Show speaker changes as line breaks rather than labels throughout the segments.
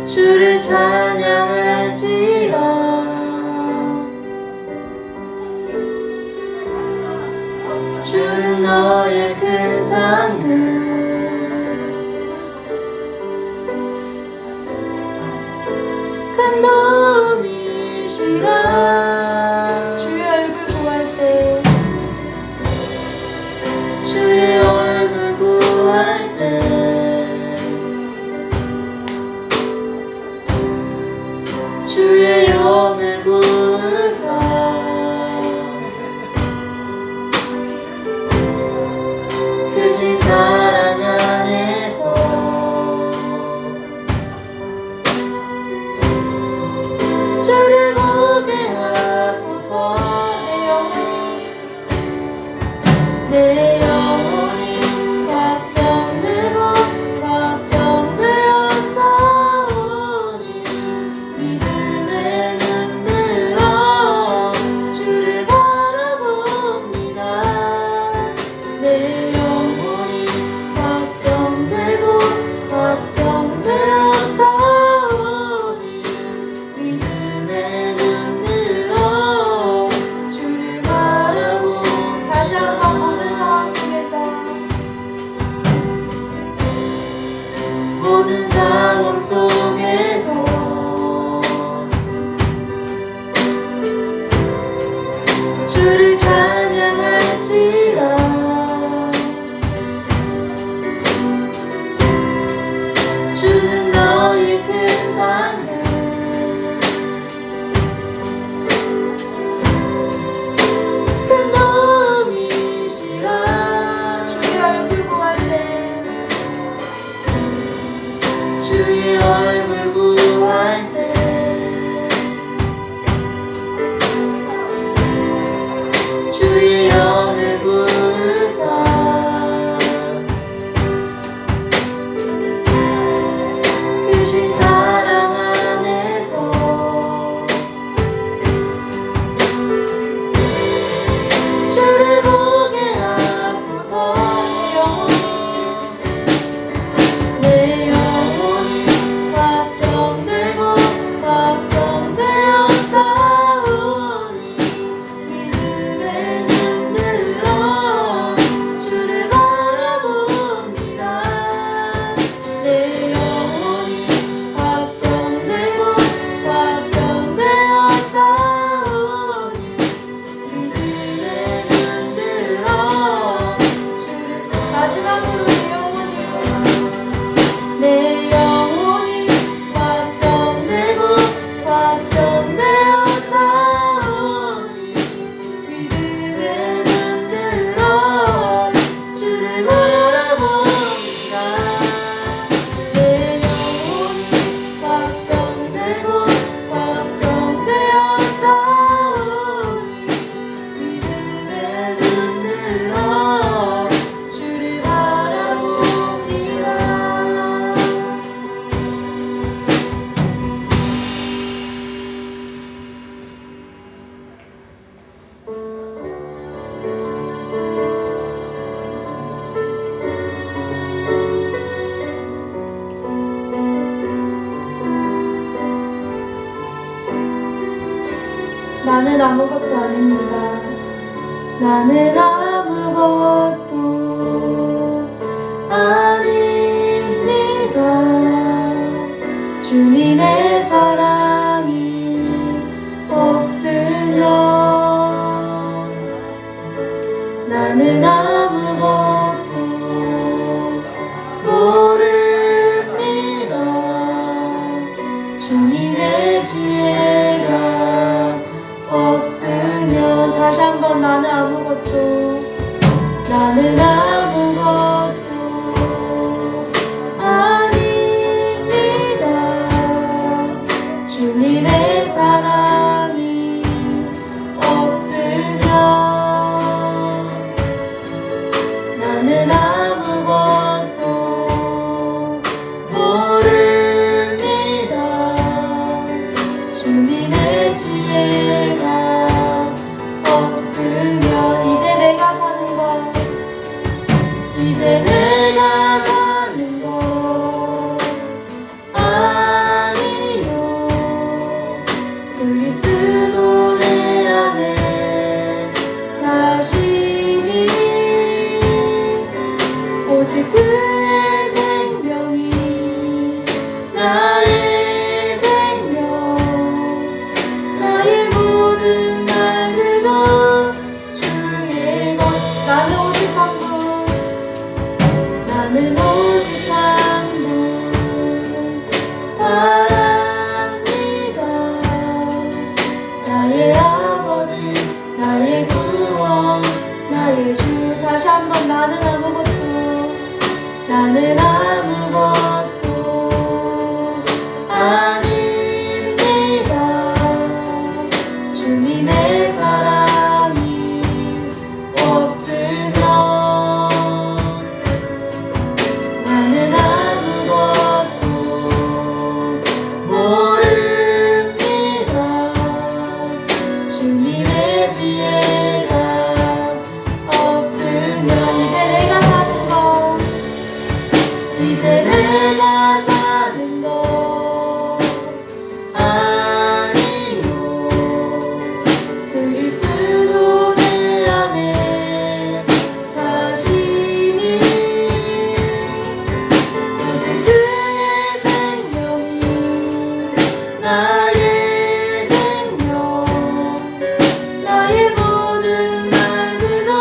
주를 찬양할지라. 주는 너의 큰 상급 큰 도움이시라. 주의 얼굴 구할 때 주의 얼굴 구할 때 주의 영을 부으사 크신 사랑 안에서 주를 보게 하소서. 내 영혼이 확정되고 확정되어 싸우니 믿음의 눈 들어 주를 바라봅니다. 내 영혼이 확정되고 확정되어 싸우니 믿음의 눈 들어 주를 바라보. 다시 한번 모든 상황 속에서 모든 상황 속에서 주를 찬양할지라. 주는 너의 큰 상급 큰 도움이시라. 주의 얼굴 구할 때 주의 얼굴 구할 때 주의 영을 부으사 크신 사랑 안에서 주를 보게 하소서. 내 영혼이 확정되고 확정되어 싸우니 믿음의 눈 들어 주를 바라봅니다. 내 영혼이 확정되고 확정되어 싸우니 믿음의 눈 들어 주를. 마지막으로 내 영혼이 확정되고 확정되어 싸우니 믿음의 눈 들어 주를 바라봅니다. 내 영혼이 확정되고 확정되어 싸우니 믿음의 눈 들어 주를 바라봅니다. 나는 아무것도 아닙니다. 나는 아무것도 아닙니다. 주님의 사랑이 없으면 나는 아무것도 모릅니다. 주님의 지혜가 없으면. 다시 한번 나는 아무것도 나는 아무것도 아닙니다. 바랍니다. 나의 아버지, 나의 구원, 나의 주. 다시 한번 나는 아무것도 아닙니다. 주님의 사랑이 없으면 나는 아무것도 모릅니다. 주님의 지혜가 없으면 이제 내가 사는 것, 이제 내가 사는 것 아니요. 그리스도 내 안에 사시니 오직 그의 생명이 나의 생명, 나의 모든 말들어.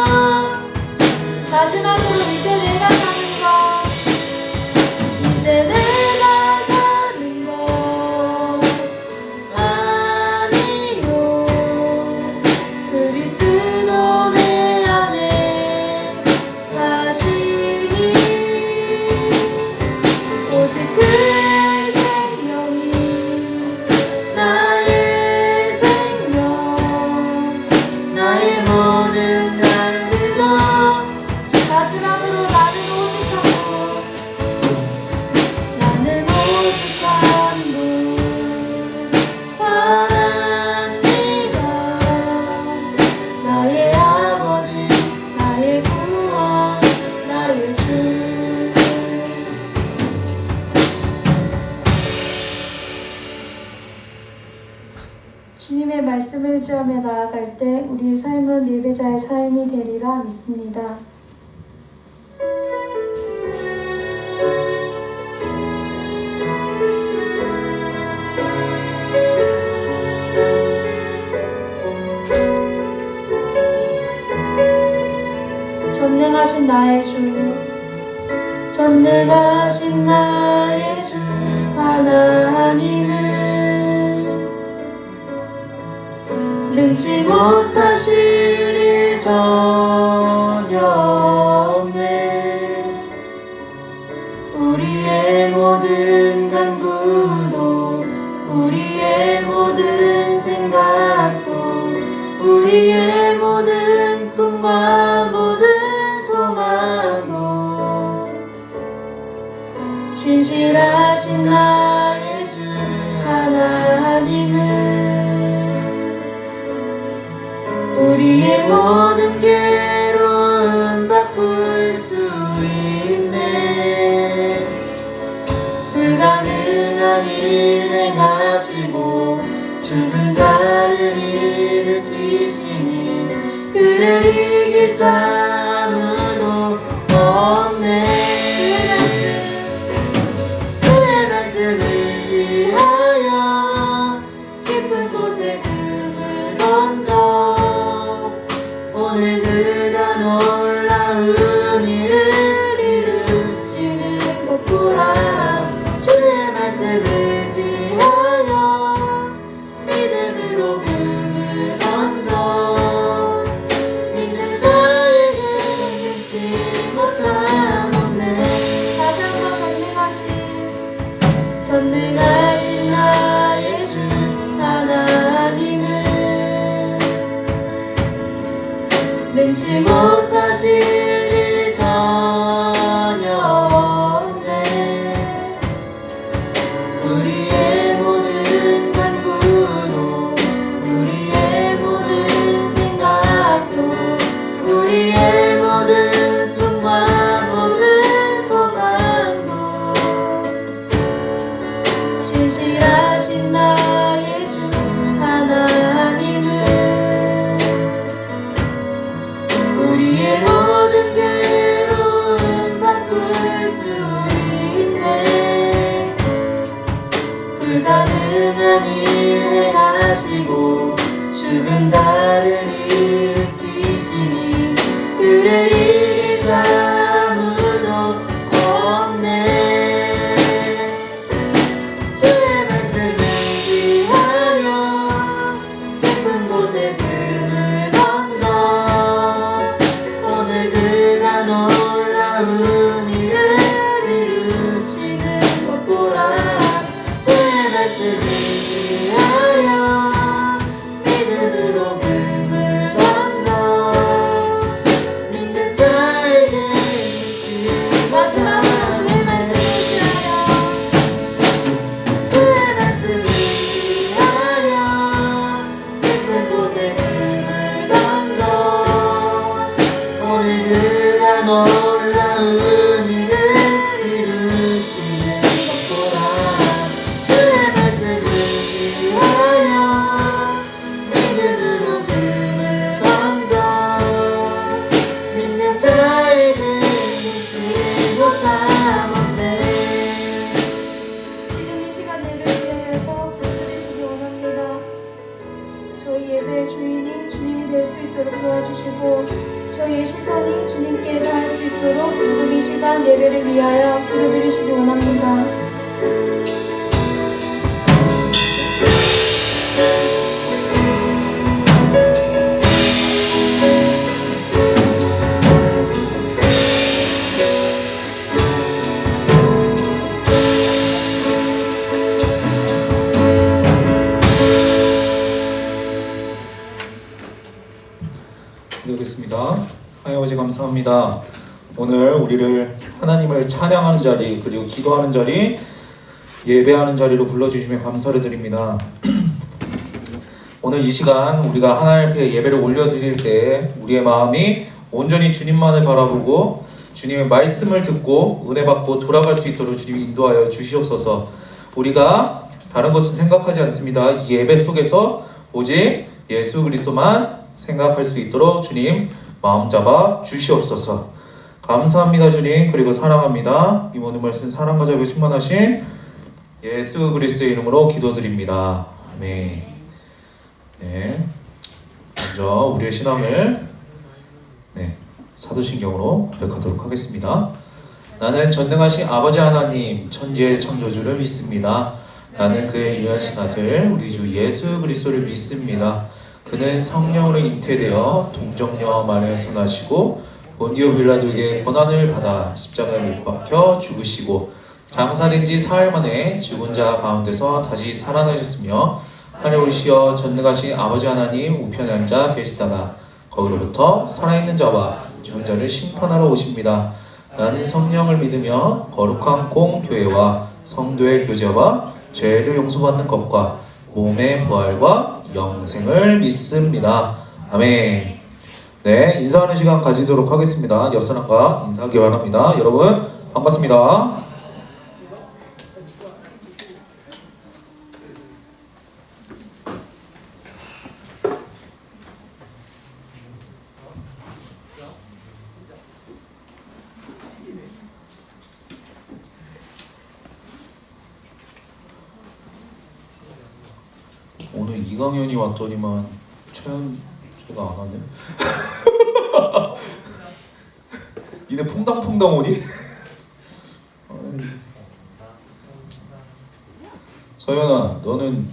마지막으로 이제 내가 사는 것, 이제 내가 사는 것 아니요. 그리스도 내 안에 사시니 오직 그의 생명이 나의 생명, 나의 모든 날들도. 마지막으로 나는 오직 한 분 바랍니다. 나의 아버지, 나의 구원, 나의 주. 주님의 말씀을 의지하며 나아갈 때 우리의 삶은 예배자의 삶이 되리라 믿습니다. 전능하신 나의 주, 전능하신 나의 주 하나님은 능치 못하실 일 전혀 없네. 우리의 모든 간구도, 우리의 모든 생각도, 우리의 모든 꿈과 모든 소망도 신실하신 나의 주 하나님은 우리의 모든 괴로움 바꿀 수 있네. 불가능한 일 행하시고 죽은 자를 일으키시니 그를 이길 자 아무도 없네. 주의 말씀을 지하여 깊은 곳에 금을 던져 오늘 그가 놀라운 일을 이루시는 것 보라. 주의 말씀을 지하여 믿음으로 금을 던져 믿는 자에게 능치 못함 없네. 다시 한번 전능하신 나의 주 하나님은 능치 못하실 일 전혀 없네. 우리의 모든 간구도, 우리의 모든 생각도, 우리의 모든 꿈과 모든 소망도 신실하신 나의 주 하나님은 우리의 모든 괴로움 바꿀 수 있네. 불가능한 일 행하시고 죽은 자를 일으키시니 그를 이길 자 아무도 없네. 주의 말씀을 의지하여 믿음으로 금을 던져 믿는 자에게 주의 마지막으로 주의 말씀을 의지하여 주의 말씀을 의지하여 깊은 곳에 금을 던져 오늘 그가 놀라운 일을 이루시는 것보다 주의 말씀을 의지하여 믿음으로 금을 던져 믿는 자에게 믿지 못하건대. 지금 이 시간 예배를 위하여서 부르시기 원합니다. 저희 예배의 주인이 주님이 될 수 있도록 도와주시고 저희의 시선이 주님께 닿을 수 있도록 지금 이 시간 예배를 위하여 기도드리시기 원합니다.
기도하겠습니다. 하나님 아버지 감사합니다. 오늘 우리를 하나님을 찬양하는 자리 그리고 기도하는 자리 예배하는 자리로 불러주시며 감사를 드립니다. 오늘 이 시간 우리가 하나님 앞에 예배를 올려드릴 때 우리의 마음이 온전히 주님만을 바라보고 주님의 말씀을 듣고 은혜 받고 돌아갈 수 있도록 주님이 인도하여 주시옵소서. 우리가 다른 것을 생각하지 않습니다. 이 예배 속에서 오직 예수 그리스도만 생각할 수 있도록 주님 마음 잡아 주시옵소서. 감사합니다 주님. 그리고 사랑합니다. 이 모든 말씀 사랑과 자비에 충만하신 예수 그리스도의 이름으로 기도드립니다. 아멘. 네, 먼저 우리의 신앙을 사도신경으로 고백하도록 하겠습니다. 나는 전능하신 아버지 하나님 천지의 창조주를 믿습니다. 나는 그의 유일하신 아들 우리 주 예수 그리스도를 믿습니다. 그는 성령으로 잉태되어 동정녀 마리아에서 나시고 본디오 빌라도에게 고난을 받아 십자가에 못 박혀 죽으시고 장사된 지 사흘 만에 죽은 자 가운데서 다시 살아나셨으며 하늘에 오르시어 전능하신 아버지 하나님 우편에 앉아 계시다가 거기로부터 살아있는 자와 죽은 자를 심판하러 오십니다. 나는 성령을 믿으며 거룩한 공교회와 성도의 교제와 죄를 용서받는 것과 몸의 부활과 영생을 믿습니다. 아멘. 네, 인사하는 시간 가지도록 하겠습니다. 옆사람과 인사하기 바랍니다. 여러분 반갑습니다. 오늘 이강현이 왔더니만 최연재가 안 왔네. 니네 퐁당퐁당 오니? 서연아, 너는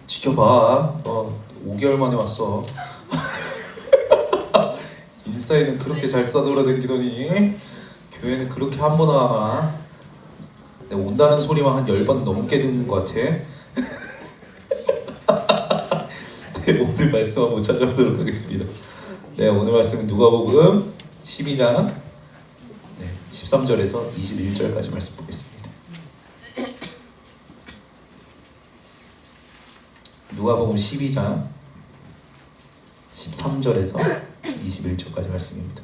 지켜봐. 너 5개월 만에 왔어. 인싸에는 그렇게 잘 싸돌아다니더니 교회는 그렇게 한 번 하나. 내가 온다는 소리만 한 10번 넘게 듣는 것 같아. 네, 오늘 말씀 한번 찾아보도록 하겠습니다. 네, 오늘 말씀은 누가복음 12장 13절에서 21절까지 말씀 보겠습니다. 누가복음 12장 13절에서 21절까지 말씀입니다.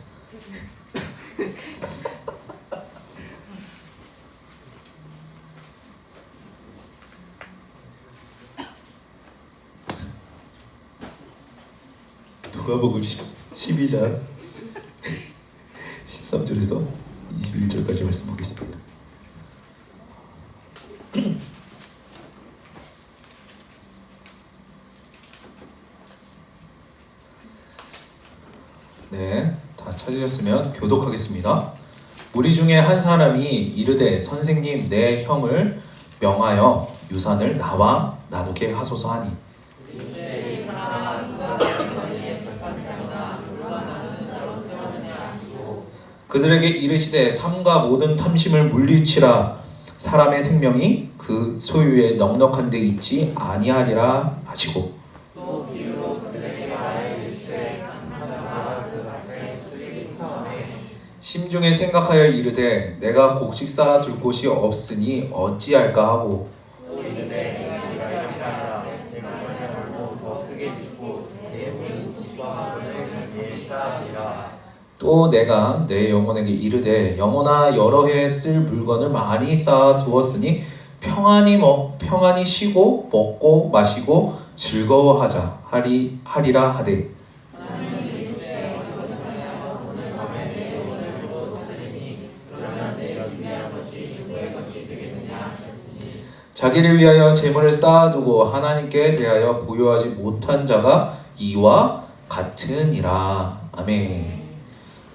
누가복음 12장 13절에서 21절까지 말씀 보겠습니다. 네, 다 찾으셨으면 교독하겠습니다. 우리 중에 한 사람이 이르되 선생님 내 형을 명하여 유산을 나와 나누게 하소서 하니 그들에게 이르시되 삼가 모든 탐심을 물리치라. 사람의 생명이 그 소유에 넉넉한 데 있지 아니하리라 하시고 심중에 생각하여 이르되 내가 곡식 쌓아 둘 곳이 없으니 어찌할까 하고 또 내가 내 영혼에게 이르되 영혼아 여러 해 쓸 물건을 많이 쌓아 두었으니 평안히 쉬고 먹고 마시고 즐거워하자 하리라 하되 자기를 위하여 재물을 쌓아두고 하나님께 대하여 보유하지 못한 자가 이와 같으니라. 아멘.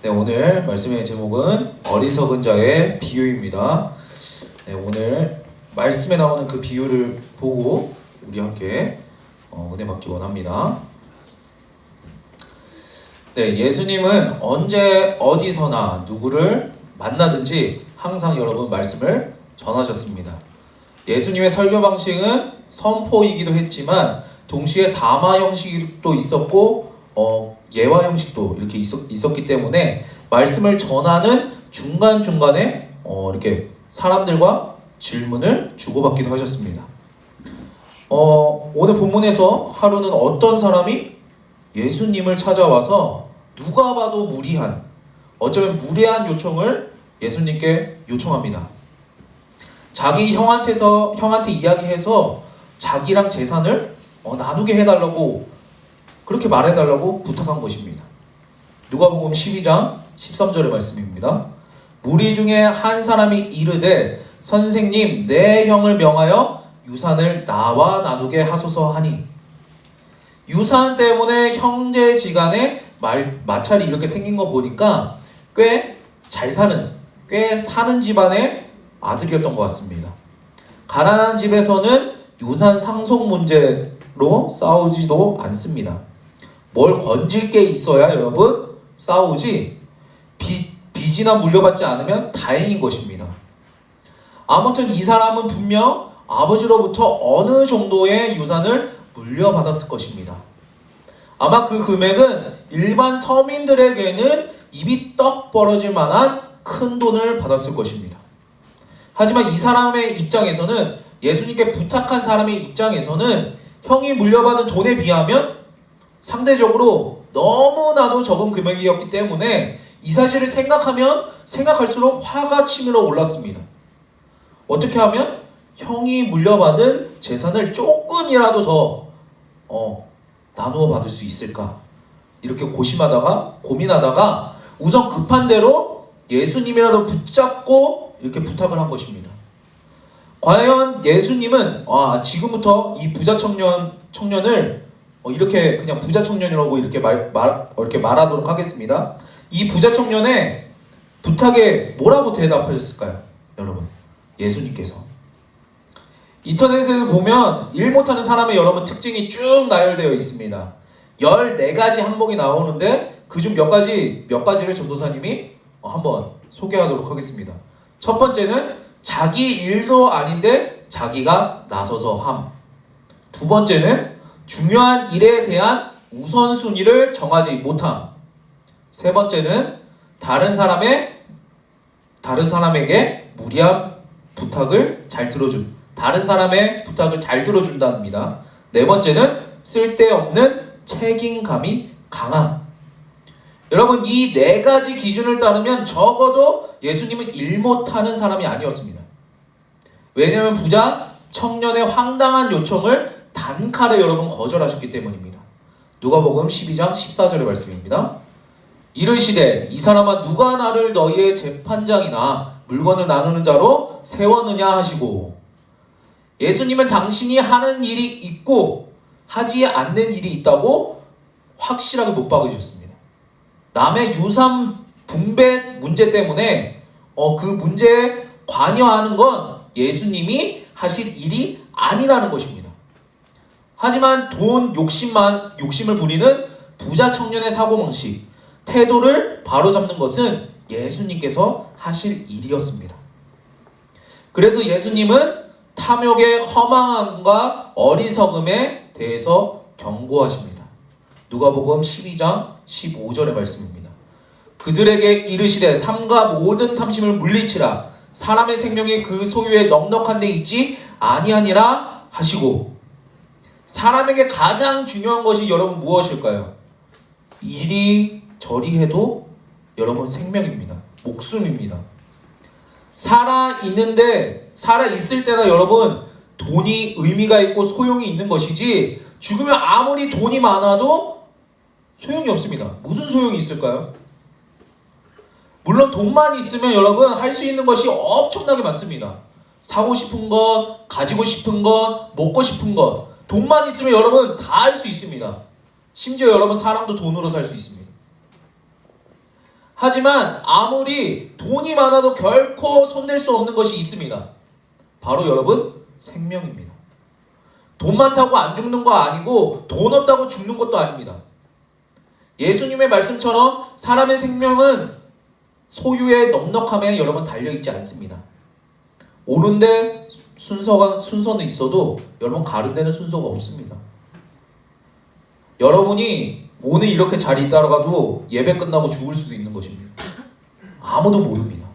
네, 오늘 말씀의 제목은 어리석은 자의 비유입니다. 네, 오늘 말씀에 나오는 그 비유를 보고 우리 함께 은혜 받기 원합니다. 네, 예수님은 언제 어디서나 누구를 만나든지 항상 여러분 말씀을 전하셨습니다. 예수님의 설교 방식은 선포이기도 했지만 동시에 담화 형식도 있었고 예화 형식도 이렇게 있었기 때문에 말씀을 전하는 중간중간에 이렇게 사람들과 질문을 주고받기도 하셨습니다. 오늘 본문에서 하루는 어떤 사람이 예수님을 찾아와서 누가 봐도 무리한, 어쩌면 무례한 요청을 예수님께 요청합니다. 자기 형한테 이야기해서 자기랑 재산을 나누게 해달라고, 그렇게 말해달라고 부탁한 것입니다. 누가복음 12장 13절의 말씀입니다. 무리 중에 한 사람이 이르되 선생님 내 형을 명하여 유산을 나와 나누게 하소서 하니, 유산 때문에 형제지간에 마찰이 이렇게 생긴 거 보니까 꽤 사는 집안의 아들이었던 것 같습니다. 가난한 집에서는 유산 상속 문제로 싸우지도 않습니다. 뭘 건질 게 있어야 여러분 싸우지, 빚이나 물려받지 않으면 다행인 것입니다. 아무튼 이 사람은 분명 아버지로부터 어느 정도의 유산을 물려받았을 것입니다. 아마 그 금액은 일반 서민들에게는 입이 떡 벌어질 만한 큰 돈을 받았을 것입니다. 하지만 이 사람의 입장에서는, 예수님께 부탁한 사람의 입장에서는 형이 물려받은 돈에 비하면 상대적으로 너무나도 적은 금액이었기 때문에 이 사실을 생각하면 생각할수록 화가 치밀어 올랐습니다. 어떻게 하면 형이 물려받은 재산을 조금이라도 더 나누어 받을 수 있을까? 이렇게 고민하다가 우선 급한 대로 예수님이라도 붙잡고 이렇게 부탁을 한 것입니다. 과연 예수님은 지금부터 이 부자 청년을 이렇게 그냥 부자 청년이라고 이렇게 말하도록 하겠습니다. 이 부자 청년의 부탁에 뭐라고 대답하셨을까요? 여러분, 예수님께서 인터넷에 보면 일 못하는 사람의 여러분 특징이 쭉 나열되어 있습니다. 14가지 항목이 나오는데 그중 몇 가지를 전도사님이 한번 소개하도록 하겠습니다. 첫 번째는 자기 일도 아닌데 자기가 나서서 함. 두 번째는 중요한 일에 대한 우선순위를 정하지 못함. 세 번째는 다른 사람에게 무리한 부탁을 잘 들어준, 다른 사람의 부탁을 잘 들어준답니다. 네 번째는 쓸데없는 책임감이 강함. 여러분, 이 4가지 기준을 따르면 적어도 예수님은 일 못하는 사람이 아니었습니다. 왜냐하면 부자 청년의 황당한 요청을 단칼에 여러분 거절하셨기 때문입니다. 누가복음 12장 14절의 말씀입니다. 이르시되 이 사람아 누가 나를 너희의 재판장이나 물건을 나누는 자로 세웠느냐 하시고, 예수님은 당신이 하는 일이 있고 하지 않는 일이 있다고 확실하게 못 박으셨습니다. 남의 유산 분배 문제 때문에 그 문제에 관여하는 건 예수님이 하실 일이 아니라는 것입니다. 하지만 돈 욕심을 부리는 부자 청년의 사고방식, 태도를 바로잡는 것은 예수님께서 하실 일이었습니다. 그래서 예수님은 탐욕의 허망함과 어리석음에 대해서 경고하십니다. 누가복음 12장 15절의 말씀입니다. 그들에게 이르시되 삼가 모든 탐심을 물리치라. 사람의 생명이 그 소유에 넉넉한 데 있지 아니하니라 하시고, 사람에게 가장 중요한 것이 여러분 무엇일까요? 이리저리 해도 여러분 생명입니다. 목숨입니다. 살아있을 때나 여러분 돈이 의미가 있고 소용이 있는 것이지, 죽으면 아무리 돈이 많아도 소용이 없습니다. 무슨 소용이 있을까요? 물론 돈만 있으면 여러분 할 수 있는 것이 엄청나게 많습니다. 사고 싶은 것, 가지고 싶은 것, 먹고 싶은 것, 돈만 있으면 여러분 다 할 수 있습니다. 심지어 여러분 사람도 돈으로 살 수 있습니다. 하지만 아무리 돈이 많아도 결코 손댈 수 없는 것이 있습니다. 바로 여러분 생명입니다. 돈 많다고 안 죽는 거 아니고 돈 없다고 죽는 것도 아닙니다. 예수님의 말씀처럼 사람의 생명은 소유의 넉넉함에 여러분 달려있지 않습니다. 오는데 순서는 있어도 여러분 가는 데는 순서가 없습니다. 여러분이 오늘 이렇게 잘 있다가도 예배 끝나고 죽을 수도 있는 것입니다. 아무도 모릅니다.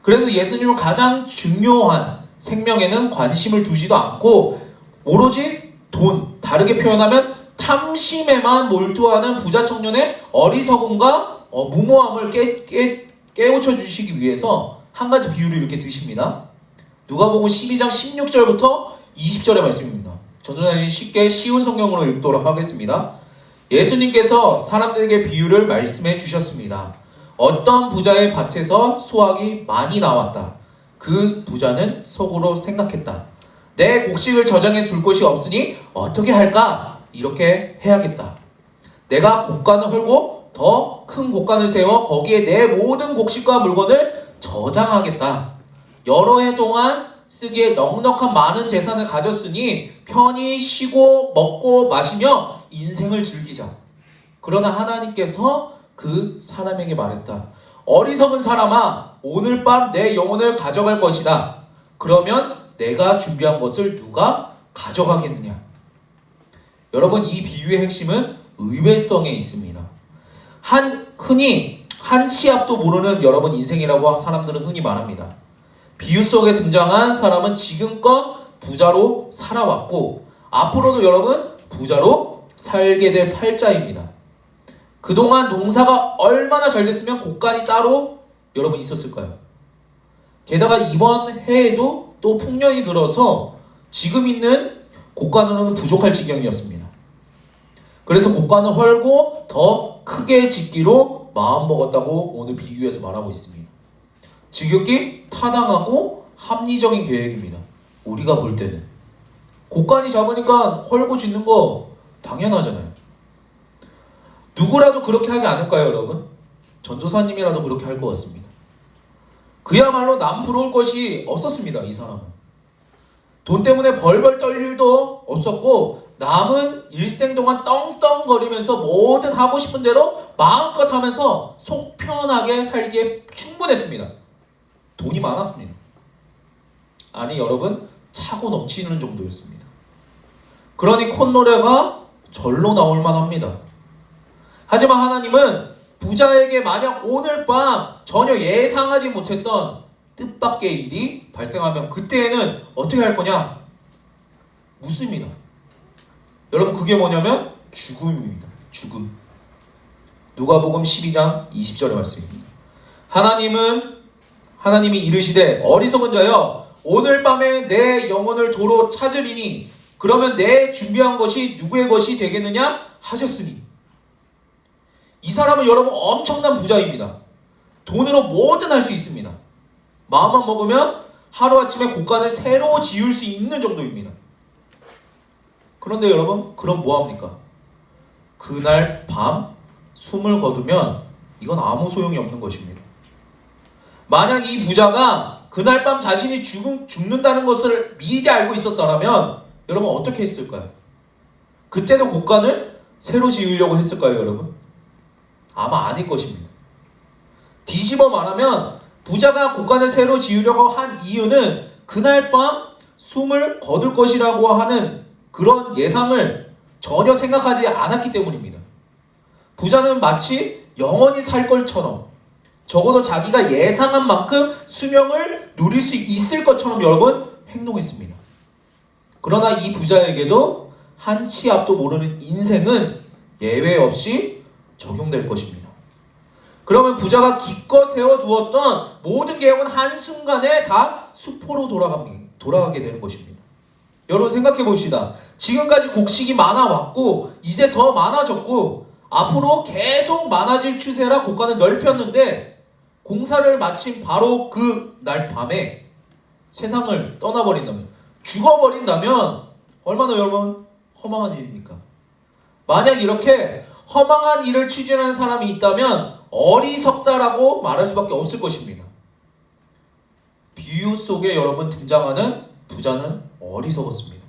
그래서 예수님은 가장 중요한 생명에는 관심을 두지도 않고 오로지 돈, 다르게 표현하면 탐심에만 몰두하는 부자 청년의 어리석음과 무모함을 깨우쳐 주시기 위해서 한 가지 비유를 이렇게 드십니다. 누가복음 12장 16절부터 20절의 말씀입니다. 전도사님이 쉽게 쉬운 성경으로 읽도록 하겠습니다. 예수님께서 사람들에게 비유를 말씀해 주셨습니다. 어떤 부자의 밭에서 수확이 많이 나왔다. 그 부자는 속으로 생각했다. 내 곡식을 저장해 둘 곳이 없으니 어떻게 할까? 이렇게 해야겠다. 내가 곡간을 헐고 더 큰 곡간을 세워 거기에 내 모든 곡식과 물건을 저장하겠다. 여러 해 동안 쓰기에 넉넉한 많은 재산을 가졌으니 편히 쉬고 먹고 마시며 인생을 즐기자. 그러나 하나님께서 그 사람에게 말했다. 어리석은 사람아, 오늘 밤 내 영혼을 가져갈 것이다. 그러면 내가 준비한 것을 누가 가져가겠느냐? 여러분, 이 비유의 핵심은 의외성에 있습니다. 흔히 한 치 앞도 모르는 여러분 인생이라고 사람들은 흔히 말합니다. 비유 속에 등장한 사람은 지금껏 부자로 살아왔고 앞으로도 여러분 부자로 살게 될 팔자입니다. 그동안 농사가 얼마나 잘 됐으면 곡간이 따로 여러분 있었을까요? 게다가 이번 해에도 또 풍년이 들어서 지금 있는 곡간으로는 부족할 지경이었습니다. 그래서 곡간을 헐고 더 크게 짓기로 마음먹었다고 오늘 비유에서 말하고 있습니다. 지극히 타당하고 합리적인 계획입니다. 우리가 볼 때는 곡간이 작으니까 헐고 짓는 거 당연하잖아요. 누구라도 그렇게 하지 않을까요, 여러분? 전도사님이라도 그렇게 할 것 같습니다. 그야말로 남 부러울 것이 없었습니다. 이 사람은 돈 때문에 벌벌 떨 일도 없었고 남은 일생 동안 떵떵거리면서 뭐든 하고 싶은 대로 마음껏 하면서 속 편하게 살기에 충분했습니다. 돈이 많았습니다. 아니 여러분, 차고 넘치는 정도였습니다. 그러니 콧노래가 절로 나올 만합니다. 하지만 하나님은 부자에게 만약 오늘 밤 전혀 예상하지 못했던 뜻밖의 일이 발생하면 그때에는 어떻게 할 거냐? 묻습니다. 여러분, 그게 뭐냐면 죽음입니다. 죽음. 누가복음 12장 20절의 말씀입니다. 하나님이 이르시되 어리석은 자여, 오늘 밤에 내 영혼을 도로 찾으리니 그러면 내 준비한 것이 누구의 것이 되겠느냐 하셨으니. 이 사람은 여러분 엄청난 부자입니다. 돈으로 뭐든 할 수 있습니다. 마음만 먹으면 하루아침에 곡간을 새로 지을 수 있는 정도입니다. 그런데 여러분, 그럼 뭐합니까? 그날 밤 숨을 거두면 이건 아무 소용이 없는 것입니다. 만약 이 부자가 그날 밤 자신이 죽는다는 것을 미리 알고 있었더라면 여러분 어떻게 했을까요? 그때도 곡간을 새로 지으려고 했을까요, 여러분? 아마 아닐 것입니다. 뒤집어 말하면 부자가 곳간을 새로 지으려고 한 이유는 그날 밤 숨을 거둘 것이라고 하는 그런 예상을 전혀 생각하지 않았기 때문입니다. 부자는 마치 영원히 살 것처럼, 적어도 자기가 예상한 만큼 수명을 누릴 수 있을 것처럼 여러분 행동했습니다. 그러나 이 부자에게도 한 치 앞도 모르는 인생은 예외 없이 적용될 것입니다. 그러면 부자가 기껏 세워두었던 모든 계획은 한순간에 다 수포로 돌아가게 되는 것입니다. 여러분 생각해 봅시다. 지금까지 곡식이 많아왔고 이제 더 많아졌고 앞으로 계속 많아질 추세라 곳간을 넓혔는데 공사를 마친 바로 그 날 밤에 세상을 떠나버린다면, 죽어버린다면 얼마나 여러분 허망한 일입니까? 만약 이렇게 허망한 일을 추진하는 사람이 있다면 어리석다라고 말할 수밖에 없을 것입니다. 비유 속에 여러분 등장하는 부자는 어리석었습니다.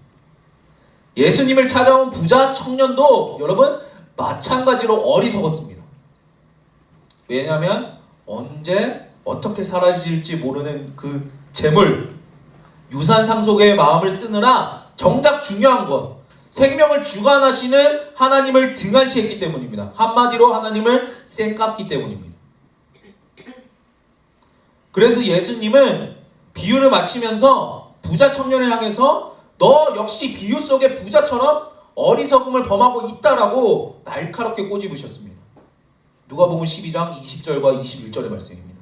예수님을 찾아온 부자 청년도 여러분 마찬가지로 어리석었습니다. 왜냐하면 언제 어떻게 사라질지 모르는 그 재물, 유산 상속의 마음을 쓰느라 정작 중요한 것, 생명을 주관하시는 하나님을 등한시했기 때문입니다. 한마디로 하나님을 쌩 깠기 때문입니다. 그래서 예수님은 비유를 마치면서 부자 청년을 향해서 너 역시 비유 속의 부자처럼 어리석음을 범하고 있다라고 날카롭게 꼬집으셨습니다. 누가복음 12장 20절과 21절의 말씀입니다.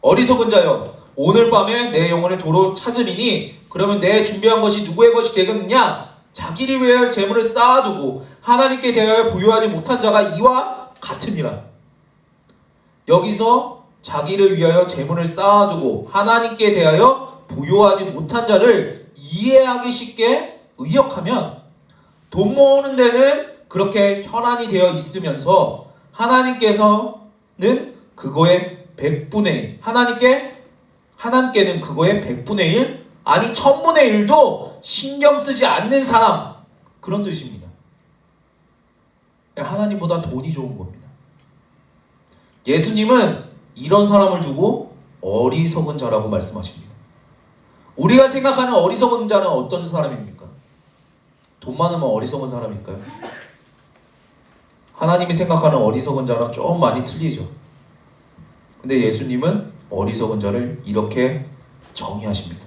어리석은 자여, 오늘 밤에 내 영혼을 도로 찾으리니 그러면 내 준비한 것이 누구의 것이 되겠느냐? 자기를 위하여 재물을 쌓아두고 하나님께 대하여 부유하지 못한 자가 이와 같으니라. 여기서 자기를 위하여 재물을 쌓아두고 하나님께 대하여 부유하지 못한 자를 이해하기 쉽게 의역하면 돈 모으는 데는 그렇게 현안이 되어 있으면서 하나님께서는 그거의 100분의 1, 하나님께는 그거의 100분의 1, 아니 1000분의 1도 신경 쓰지 않는 사람, 그런 뜻입니다. 하나님보다 돈이 좋은 겁니다. 예수님은 이런 사람을 두고 어리석은 자라고 말씀하십니다. 우리가 생각하는 어리석은 자는 어떤 사람입니까? 돈 많으면 어리석은 사람일까요? 하나님이 생각하는 어리석은 자랑 좀 많이 틀리죠. 근데 예수님은 어리석은 자를 이렇게 정의하십니다.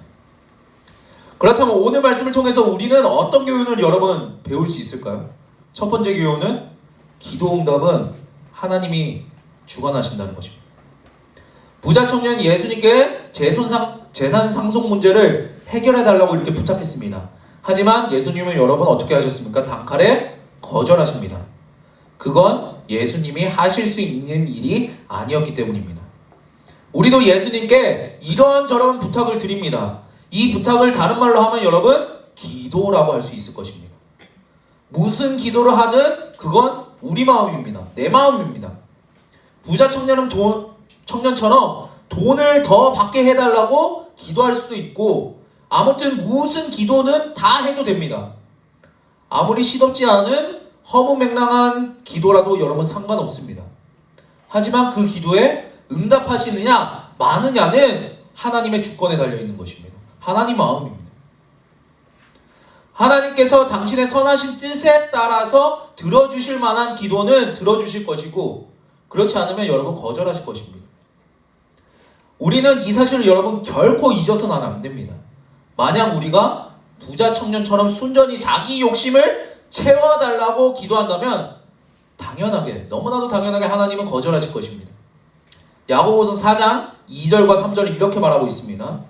그렇다면 오늘 말씀을 통해서 우리는 어떤 교훈을 여러분 배울 수 있을까요? 첫 번째 교훈은 기도응답은 하나님이 주관하신다는 것입니다. 부자 청년이 예수님께 재산 상속 문제를 해결해달라고 이렇게 부탁했습니다. 하지만 예수님은 여러분 어떻게 하셨습니까? 단칼에 거절하십니다. 그건 예수님이 하실 수 있는 일이 아니었기 때문입니다. 우리도 예수님께 이런저런 부탁을 드립니다. 이 부탁을 다른 말로 하면 여러분 기도라고 할 수 있을 것입니다. 무슨 기도를 하든 그건 우리 마음입니다. 내 마음입니다. 부자 청년처럼 돈을 더 받게 해달라고 기도할 수도 있고, 아무튼 무슨 기도는 다 해도 됩니다. 아무리 시덥지 않은 허무맹랑한 기도라도 여러분 상관없습니다. 하지만 그 기도에 응답하시느냐 마느냐는 하나님의 주권에 달려있는 것입니다. 하나님 마음입니다. 하나님께서 당신의 선하신 뜻에 따라서 들어주실 만한 기도는 들어주실 것이고, 그렇지 않으면 여러분 거절하실 것입니다. 우리는 이 사실을 여러분 결코 잊어서는 안 됩니다. 만약 우리가 부자 청년처럼 순전히 자기 욕심을 채워달라고 기도한다면 당연하게, 너무나도 당연하게 하나님은 거절하실 것입니다. 야고보서 4장 2절과 3절은 이렇게 말하고 있습니다.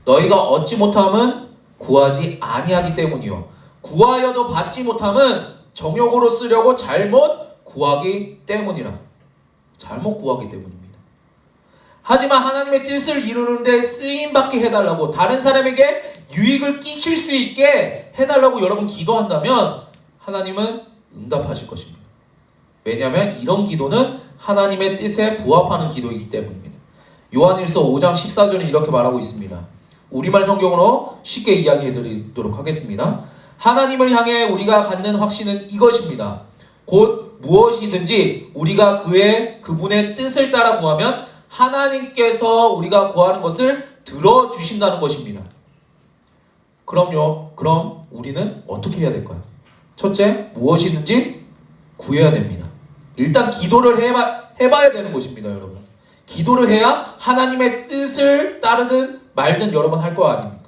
너희가 얻지 못함은 구하지 아니하기 때문이요, 구하여도 받지 못함은 정욕으로 쓰려고 잘못 구하기 때문이라. 잘못 구하기 때문입니다. 하지만 하나님의 뜻을 이루는데 쓰임받게 해달라고, 다른 사람에게 유익을 끼칠 수 있게 해달라고 여러분 기도한다면 하나님은 응답하실 것입니다. 왜냐하면 이런 기도는 하나님의 뜻에 부합하는 기도이기 때문입니다. 요한일서 5장 14절은 이렇게 말하고 있습니다. 우리말 성경으로 쉽게 이야기해드리도록 하겠습니다. 하나님을 향해 우리가 갖는 확신은 이것입니다. 곧 무엇이든지 우리가 그분의 뜻을 따라 구하면 하나님께서 우리가 구하는 것을 들어주신다는 것입니다. 그럼 우리는 어떻게 해야 될까요? 첫째, 무엇이든지 구해야 됩니다. 일단 기도를 해봐야 되는 것입니다, 여러분. 기도를 해야 하나님의 뜻을 따르든 말든 여러분 할 거 아닙니까?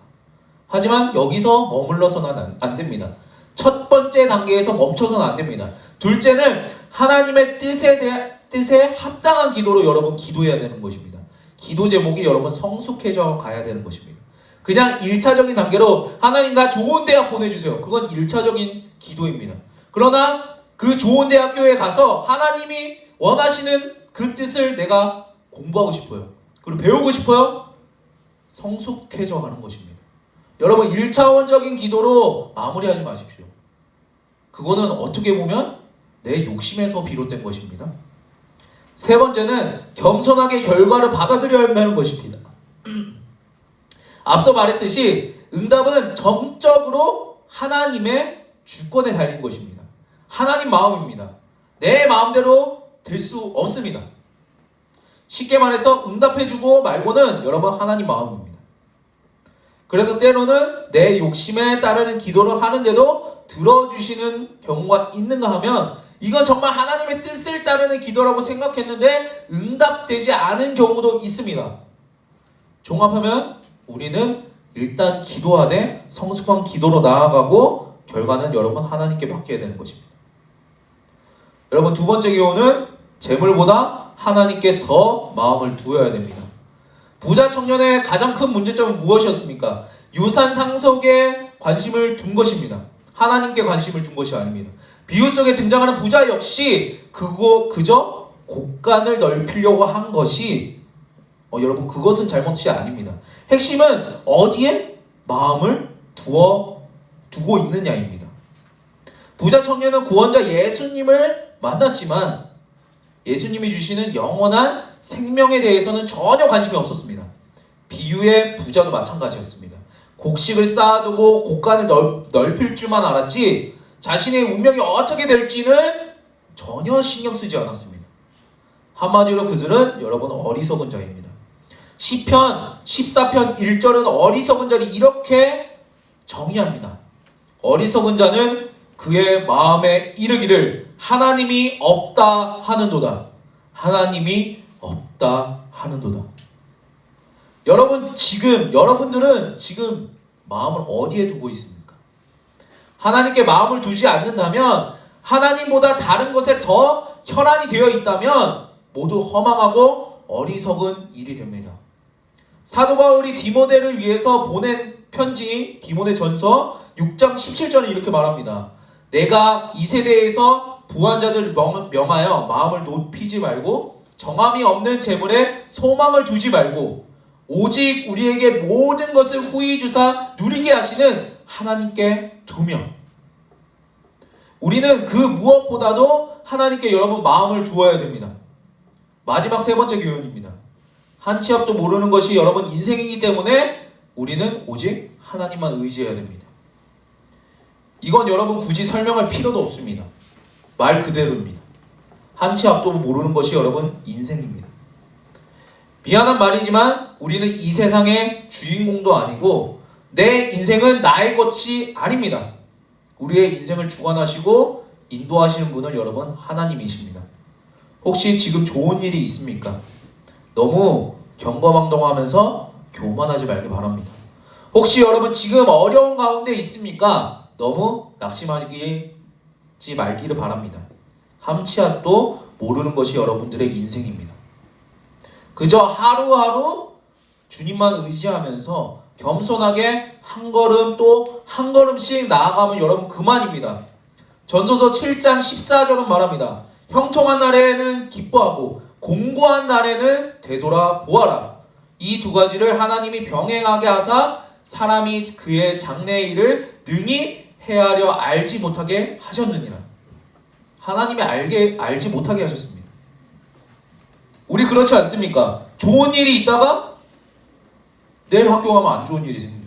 하지만 여기서 머물러서는 안 됩니다. 첫 번째 단계에서 멈춰서는 안 됩니다. 둘째는 하나님의 뜻에 합당한 기도로 여러분 기도해야 되는 것입니다. 기도 제목이 여러분 성숙해져 가야 되는 것입니다. 그냥 1차적인 단계로 하나님 나 좋은 대학 보내주세요. 그건 1차적인 기도입니다. 그러나 그 좋은 대학교에 가서 하나님이 원하시는 그 뜻을 내가 공부하고 싶어요. 그리고 배우고 싶어요. 성숙해져 가는 것입니다. 여러분 1차원적인 기도로 마무리하지 마십시오. 그거는 어떻게 보면 내 욕심에서 비롯된 것입니다. 세 번째는 겸손하게 결과를 받아들여야 한다는 것입니다. 앞서 말했듯이 응답은 정적으로 하나님의 주권에 달린 것입니다. 하나님 마음입니다. 내 마음대로 될 수 없습니다. 쉽게 말해서 응답해주고 말고는 여러분 하나님 마음입니다. 그래서 때로는 내 욕심에 따르는 기도를 하는데도 들어주시는 경우가 있는가 하면 이건 정말 하나님의 뜻을 따르는 기도라고 생각했는데 응답되지 않은 경우도 있습니다. 종합하면 우리는 일단 기도하되 성숙한 기도로 나아가고 결과는 여러분 하나님께 맡겨야 되는 것입니다. 여러분 두 번째 교훈은 재물보다 하나님께 더 마음을 두어야 됩니다. 부자 청년의 가장 큰 문제점은 무엇이었습니까? 유산 상속에 관심을 둔 것입니다. 하나님께 관심을 둔 것이 아닙니다. 비유 속에 등장하는 부자 역시 그저 곳간을 넓히려고 한 것이 여러분 그것은 잘못이 아닙니다. 핵심은 어디에 마음을 두고 있느냐입니다. 부자 청년은 구원자 예수님을 만났지만 예수님이 주시는 영원한 생명에 대해서는 전혀 관심이 없었습니다. 비유의 부자도 마찬가지였습니다. 곡식을 쌓아두고 곳간을 넓힐 줄만 알았지 자신의 운명이 어떻게 될지는 전혀 신경 쓰지 않았습니다. 한마디로 그들은 여러분 어리석은 자입니다. 시편 14편 1절은 어리석은 자를 이렇게 정의합니다. 어리석은 자는 그의 마음에 이르기를 하나님이 없다 하는도다. 하나님이 없다 하는도다. 여러분들은 지금 마음을 어디에 두고 있습니까? 하나님께 마음을 두지 않는다면 하나님보다 다른 것에 더 혈안이 되어 있다면 모두 허망하고 어리석은 일이 됩니다. 사도 바울이 디모데를 위해서 보낸 편지 디모데전서 6장 17절에 이렇게 말합니다. 내가 이 세대에서 부한 자들을 명하여 마음을 높이지 말고 정함이 없는 재물에 소망을 두지 말고 오직 우리에게 모든 것을 후히 주사 누리게 하시는 하나님께 두며 우리는 그 무엇보다도 하나님께 여러분 마음을 두어야 됩니다. 마지막 세 번째 교훈입니다. 한 치 앞도 모르는 것이 여러분 인생이기 때문에 우리는 오직 하나님만 의지해야 됩니다. 이건 여러분 굳이 설명할 필요도 없습니다. 말 그대로입니다. 한 치 앞도 모르는 것이 여러분 인생입니다. 미안한 말이지만 우리는 이 세상의 주인공도 아니고 내 인생은 나의 것이 아닙니다. 우리의 인생을 주관하시고 인도하시는 분은 여러분 하나님이십니다. 혹시 지금 좋은 일이 있습니까? 너무 경거망동하면서 교만하지 말기 바랍니다. 혹시 여러분 지금 어려운 가운데 있습니까? 너무 낙심하지 말기를 바랍니다. 한 치 앞도 모르는 것이 여러분들의 인생입니다. 그저 하루하루 주님만 의지하면서 겸손하게 한 걸음 또 한 걸음씩 나아가면 여러분 그만입니다. 전도서 7장 14절은 말합니다. 형통한 날에는 기뻐하고 공고한 날에는 되돌아보아라. 이 두 가지를 하나님이 병행하게 하사 사람이 그의 장래의 일을 능히 헤아려 알지 못하게 하셨느니라. 하나님이 알지 못하게 하셨습니다. 우리 그렇지 않습니까? 좋은 일이 있다가 내일 학교 가면 안 좋은 일이 생겨요.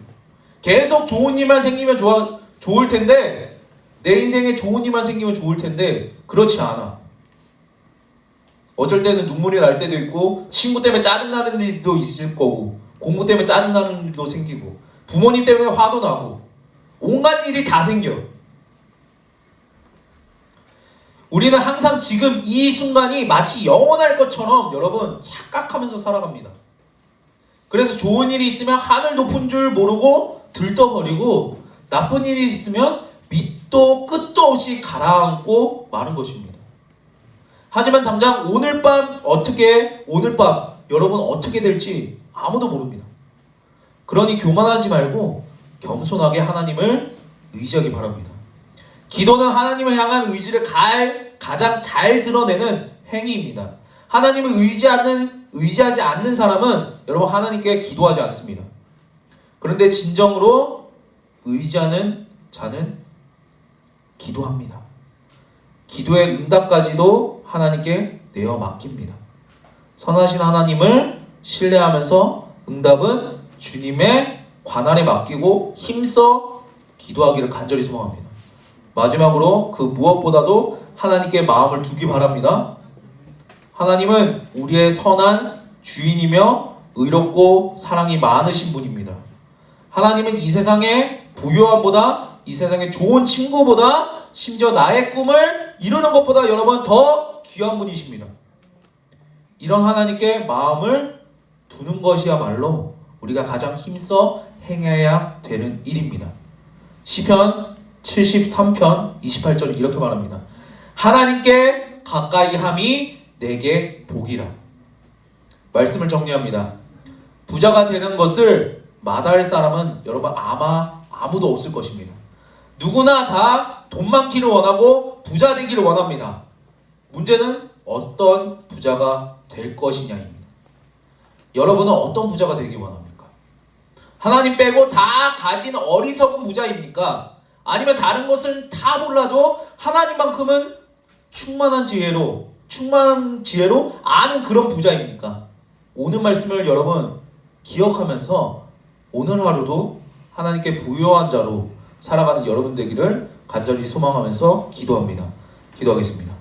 계속 좋은 일만 생기면 좋을 텐데 내 인생에 좋은 일만 생기면 좋을 텐데 그렇지 않아. 어쩔 때는 눈물이 날 때도 있고, 친구 때문에 짜증나는 일도 있을 거고, 공부 때문에 짜증나는 일도 생기고, 부모님 때문에 화도 나고, 온갖 일이 다 생겨. 우리는 항상 지금 이 순간이 마치 영원할 것처럼 여러분 착각하면서 살아갑니다. 그래서 좋은 일이 있으면 하늘 높은 줄 모르고 들떠버리고, 나쁜 일이 있으면 밑도 끝도 없이 가라앉고 마는 것입니다. 하지만 당장 오늘 밤 여러분 어떻게 될지 아무도 모릅니다. 그러니 교만하지 말고 겸손하게 하나님을 의지하기 바랍니다. 기도는 하나님을 향한 의지를 가장 잘 드러내는 행위입니다. 하나님을 의지하지 않는 사람은 여러분 하나님께 기도하지 않습니다. 그런데 진정으로 의지하는 자는 기도합니다. 기도의 응답까지도 하나님께 내어 맡깁니다. 선하신 하나님을 신뢰하면서 응답은 주님의 관할에 맡기고 힘써 기도하기를 간절히 소망합니다. 마지막으로 그 무엇보다도 하나님께 마음을 두기 바랍니다. 하나님은 우리의 선한 주인이며 의롭고 사랑이 많으신 분입니다. 하나님은 이 세상의 부유함보다, 이 세상의 좋은 친구보다, 심지어 나의 꿈을 이루는 것보다 여러분 더 귀한 분이십니다. 이런 하나님께 마음을 두는 것이야말로 우리가 가장 힘써 행해야 되는 일입니다. 시편 73편 28절 이렇게 말합니다. 하나님께 가까이 함이 내게 복이라. 말씀을 정리합니다. 부자가 되는 것을 마다할 사람은 여러분 아마 아무도 없을 것입니다. 누구나 다 돈 많기를 원하고 부자 되기를 원합니다. 문제는 어떤 부자가 될 것이냐입니다. 여러분은 어떤 부자가 되기 원합니까? 하나님 빼고 다 가진 어리석은 부자입니까? 아니면 다른 것은 다 몰라도 하나님만큼은 충만한 지혜로 아는 그런 부자입니까? 오늘 말씀을 여러분 기억하면서 오늘 하루도 하나님께 부유한 자로 살아가는 여러분 되기를 간절히 소망하면서 기도합니다. 기도하겠습니다.